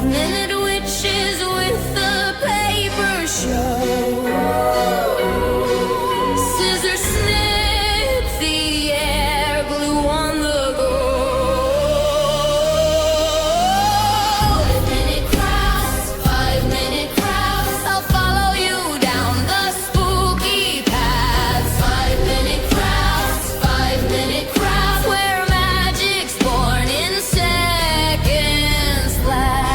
5-minute witches with the paper show. Scissors snip the air, glue on the go. 5-minute crafts, 5-minute crafts. I'll follow you down the spooky paths. 5-minute crafts, 5-minute crafts, where magic's born in seconds flat.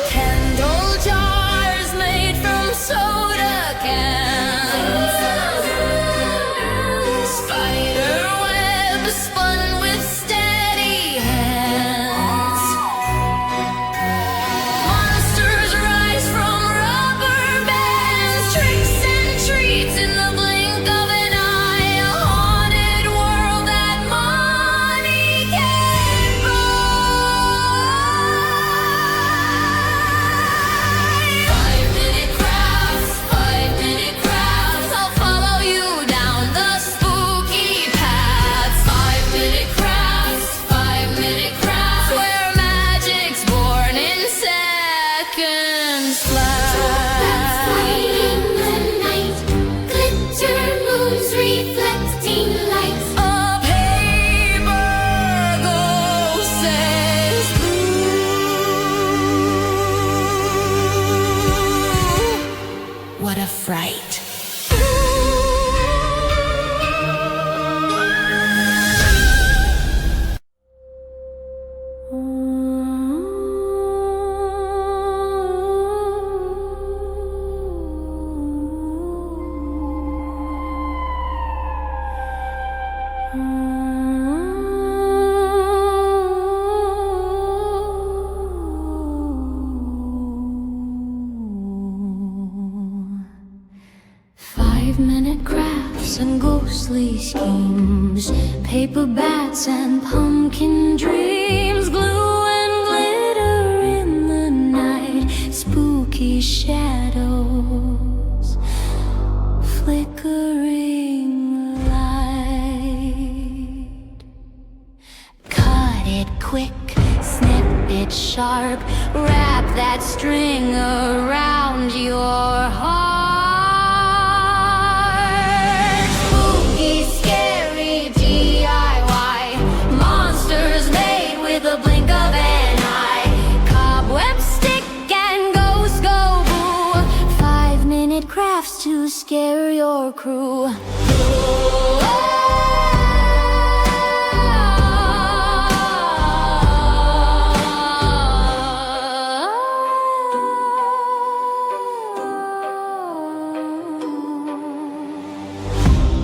Candle jars made from soda cans. Spider web spun with steady hands. Monsters rise from rubber bands. Tricks and treats in the blink of an eye. A haunted world that money can't buy. 5-minute crafts, 5-minute crafts. I'll follow you down the spooky paths. 5-minute crafts, 5-minute crafts, where magic's born in seconds flat. In the night, glitter moons reflecting lights. A paper ghost says ooh, what a fright. Five-minute crafts and ghostly schemes, paper bats and pumpkin dreams, glue and glitter in the night, spooky shadows, flickering light. Cut it quick, snip it sharp, wrap that string around your heart. Spooky, scary DIY, monsters made with a blink of an eye. Cobweb stick and ghost go boo, 5-minute crafts to scare your crew.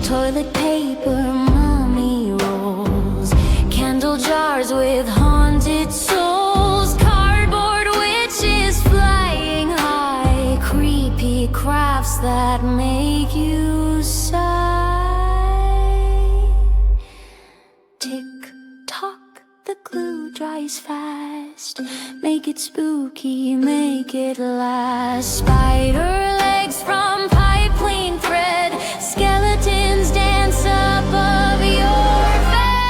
Toilet paper, mummy rolls, candle jars with haunted souls, cardboard witches flying high, creepy crafts that make you sigh. Tick tock, the glue dries fast, make it spooky, make it last. Spider legs from pipe clean thread, skeletons dance above your face.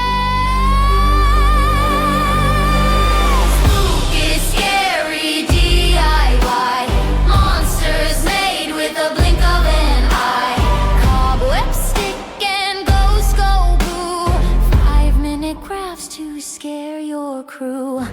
Spooky, scary DIY, monsters made with a blink of an eye. Cobweb stick and ghost go boo, 5-minute crafts to scare your crew.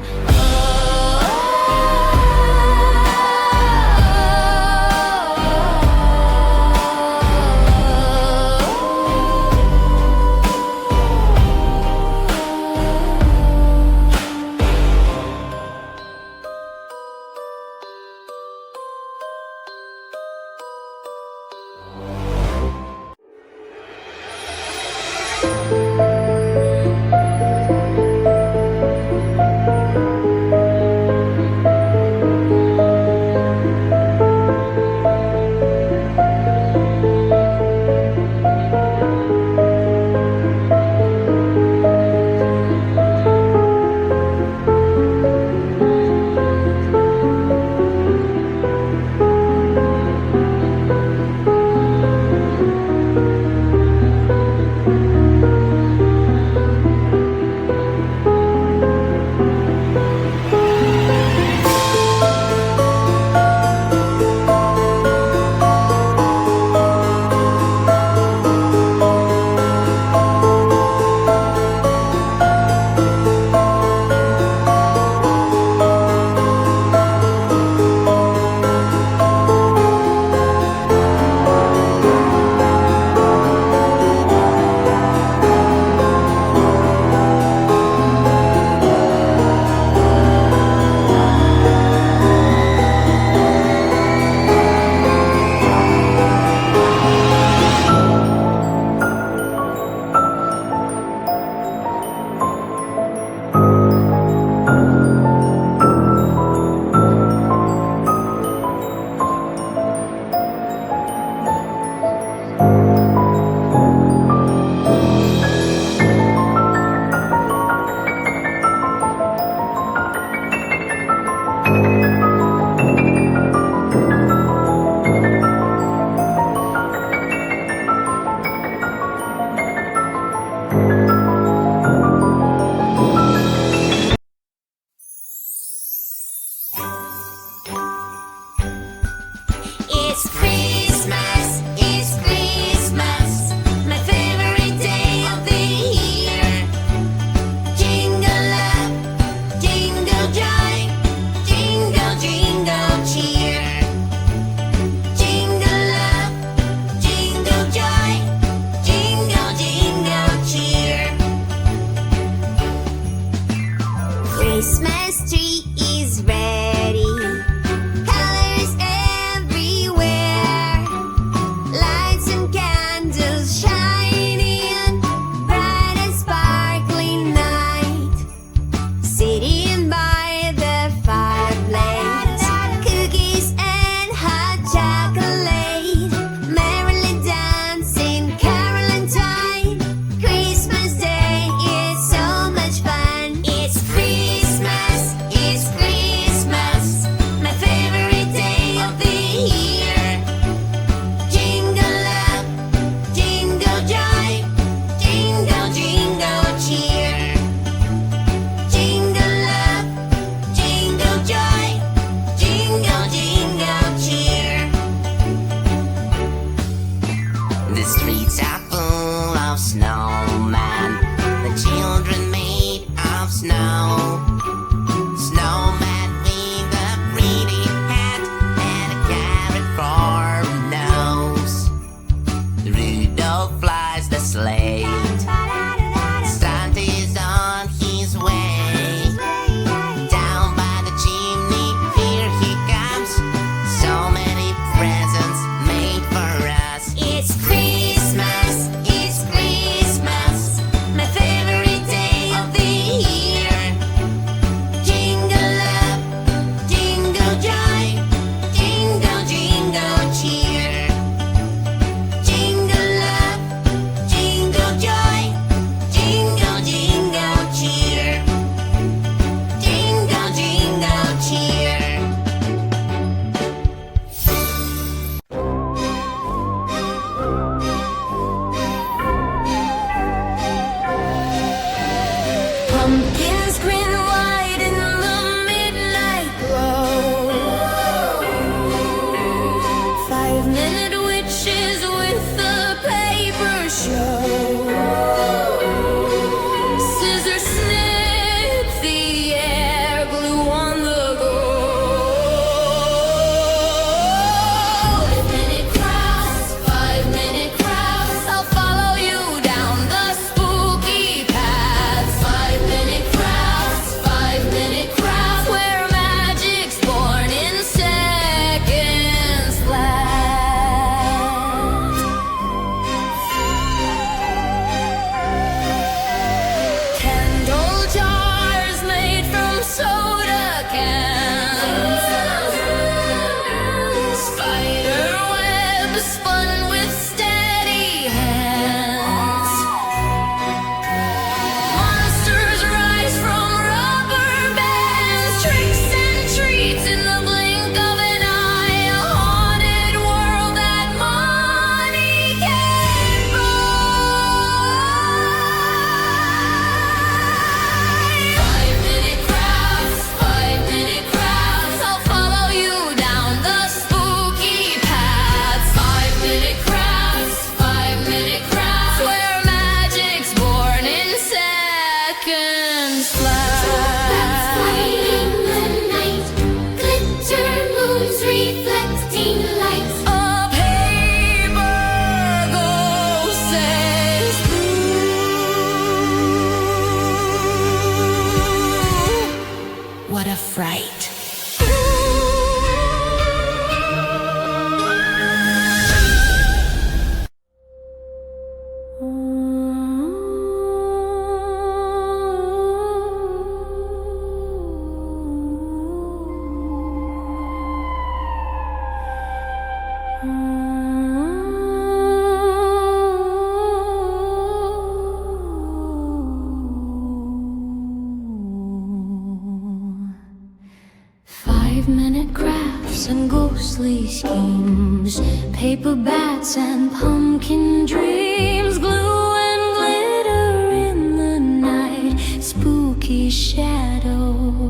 5-minute crafts and ghostly schemes, paper bats and pumpkin dreams, glue and glitter in the night, spooky shadows,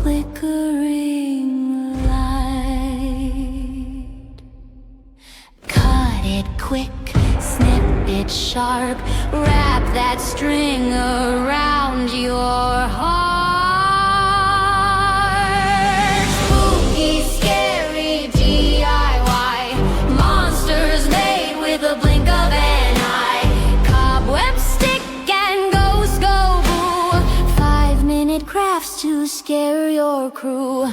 flickering light. Cut it quick, snip it sharp, wrap that string around your heart. Spooky, scary DIY, monsters made with a blink of an eye, cobweb stick and ghost go boo, 5-minute crafts to scare your crew.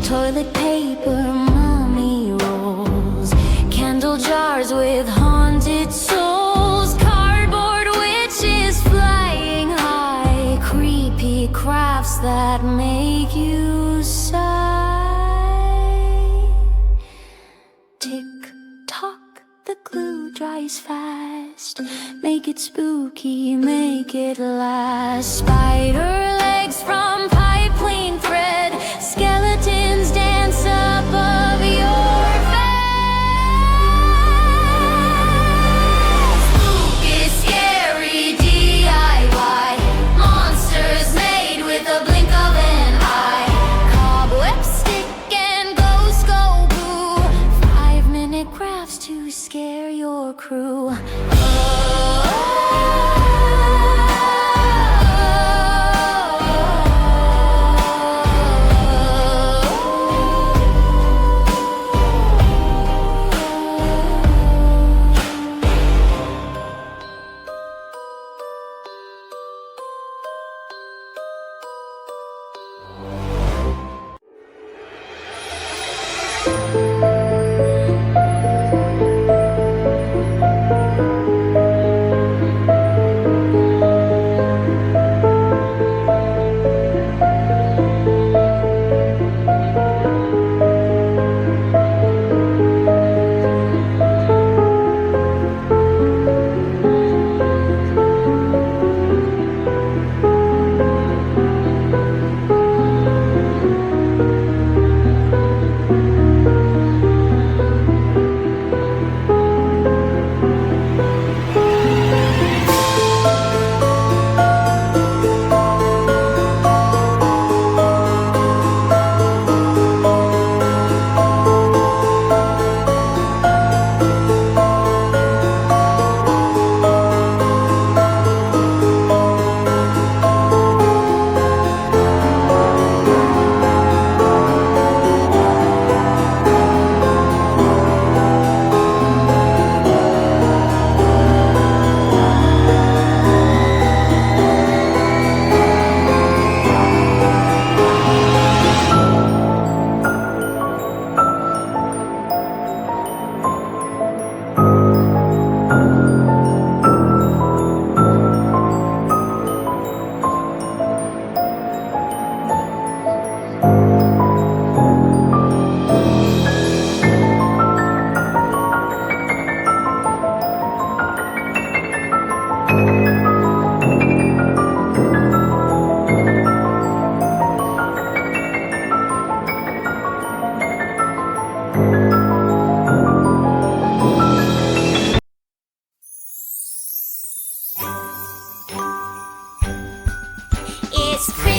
Toilet paper, mummy rolls, candle jars with haunted souls, cardboard witches flying high, creepy crafts that make you sigh. Tick-tock, the glue dries fast, make it spooky, make it last. Spider legs from pipe clean thread, skeletons dance above your face. Spooky, scary DIY, monsters made with a blink of an eye, cobweb stick and ghost go boo, 5-minute crafts to scare your crew. It's Christmas.